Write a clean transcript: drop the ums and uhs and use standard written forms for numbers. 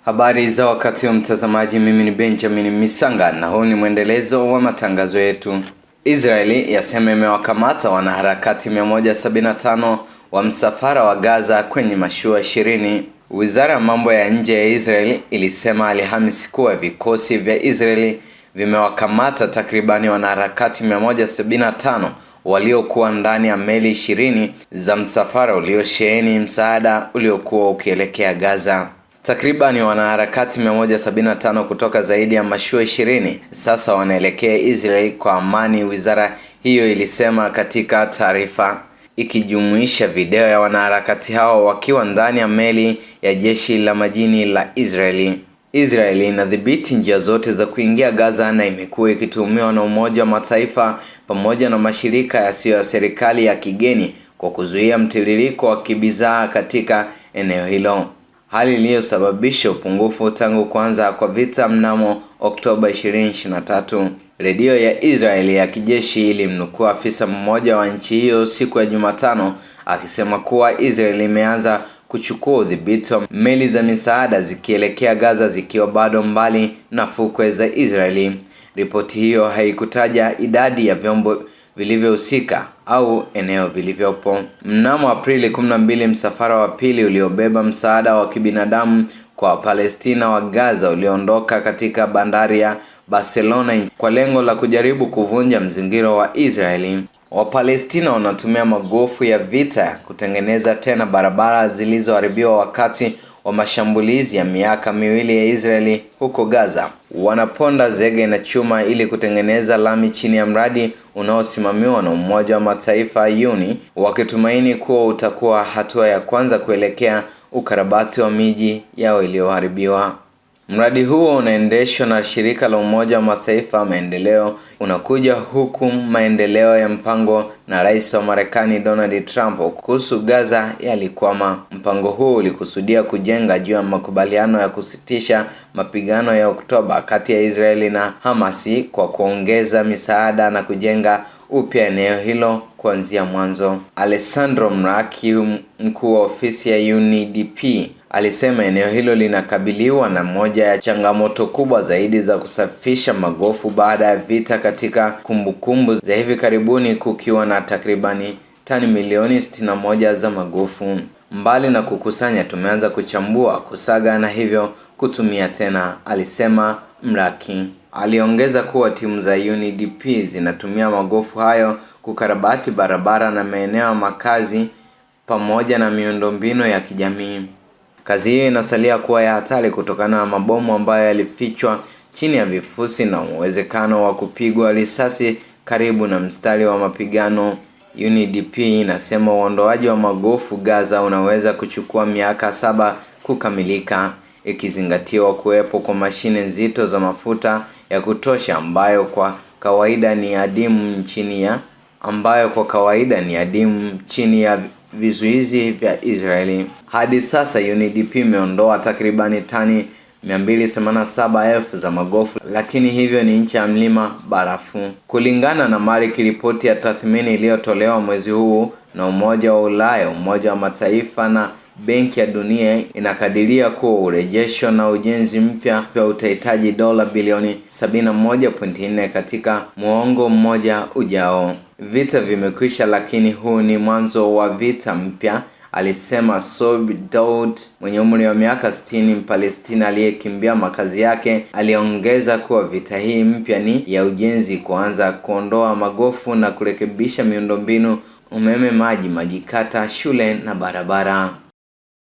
Habari za wakati wa mtazamaji, mimi ni Benjamin Misanga na huu ni mwendelezo wa matangazo yetu. Israeli yasema imewakamata wanaharakati 175 wa msafara wa Gaza kwenye mashua 20. Wizara ya mambo ya nje ya Israeli ilisema Alhamisi kuwa vikosi vya Israeli vimewakamata takribani wanaharakati 175 waliokuwa ndani ya meli 20 za msafara uliosheheni msaada uliokuwa ukielekea Gaza. Takribani wanaharakati 175 kutoka zaidi ya mashua 20 sasa wanaelekea Israeli kwa amani, wizara hiyo ilisema katika taarifa, ikijumuisha video ya wanaharakati hao wakiwa ndani ya meli ya jeshi la majini la Israeli. Israeli inadhibiti njia zote za kuingia Gaza na imekuwa ikituhumiwa na Umoja wa Mataifa pamoja na mashirika yasiyo ya serikali ya kigeni kwa kuzuia mtiririko wa kibidhaa katika eneo hilo, hali iliyosababisha upungufu tangu kuanza kwa vita mnamo Oktoba 2023. Redio ya Israeli ya kijeshi ilimnukuu afisa mmoja wa nchi hiyo siku ya Jumatano akisema kuwa Israeli imeanza kuchukua udhibiti wa meli za misaada zikielekea Gaza zikiwa bado mbali na fukwe za Israeli. Ripoti hiyo haikutaja idadi ya vyombo vilivyohusika au eneo vilivyopo. Mnamo Aprili 12, msafara wa pili uliobeba msaada wa kibinadamu kwa Palestina wa Gaza uliondoka katika bandari ya Barcelona kwa lengo la kujaribu kuvunja mzingiro wa Israeli. Wapalestina wanatumia magofu ya vita kutengeneza tena barabara zilizoharibiwa wakati wa mashambulizi ya miaka miwili ya Israeli huko Gaza. Wanaponda zege na chuma ili kutengeneza lami chini ya mradi unaosimamiwa na Umoja wa Mataifa UNI, wakitumaini kuwa utakuwa hatua ya kwanza kuelekea ukarabati wa miji yao iliyoharibiwa. Mradi huo unaendeshwa na shirika la Umoja wa Mataifa maendeleo, unakuja huku maendeleo ya mpango na Rais wa Marekani Donald Trump kuhusu Gaza yalikwama. Mpango huo ulikusudia kujenga juu ya makubaliano ya kusitisha mapigano ya Oktoba kati ya Israeli na Hamasi kwa kuongeza misaada na kujenga upya eneo hilo kuanzia mwanzo. Alessandro Mraki, mkuu wa ofisi ya UNDP, alisema eneo hilo linakabiliwa na moja ya changamoto kubwa zaidi za kusafisha magofu baada ya vita katika kumbukumbu za hivi karibuni, kukiwa na takribani tani milioni 61 za magofu. Mbali na kukusanya, tumeanza kuchambua, kusaga na hivyo kutumia tena, alisema Mraki. Aliongeza kuwa timu za UNDP zinatumia magofu hayo kukarabati barabara na maeneo ya makazi pamoja na miundombinu ya kijamii. Kazi hiyo inasalia kuwa ya hatari kutokana na mabomu ambayo yalifichwa chini ya vifusi na uwezekano wa kupigwa risasi karibu na mstari wa mapigano. UNDP inasema uondoaji wa magofu Gaza unaweza kuchukua miaka 7 kukamilika, ikizingatiwa kuwepo kwa mashine nzito za mafuta ya kutosha ambayo kwa kawaida ni adimu chini ya vizuizi vya Israeli. Hadi sasa UNDP imeondoa takribani tani 287,000 za magofu, lakini hivyo ni nchi ya mlima barafu. Kulingana na Mark, ripoti ya tathmini iliyotolewa mwezi huu na Umoja wa Ulaya, Umoja wa Mataifa na Benki ya Dunia, inakadiria kuwa urejesho na ujenzi mpya utahitaji dola bilioni 71.4 katika muongo mmoja ujao. Vita vimekwisha, lakini huu ni mwanzo wa vita mpya, alisema Sob Daoud mwenye umri wa miaka 60, Mpalestina aliyekimbia makazi yake. Aliongeza kuwa vita hii mpya ni ya ujenzi, kuanza kuondoa magofu na kurekebisha miundombinu, umeme, maji kata, shule na barabara.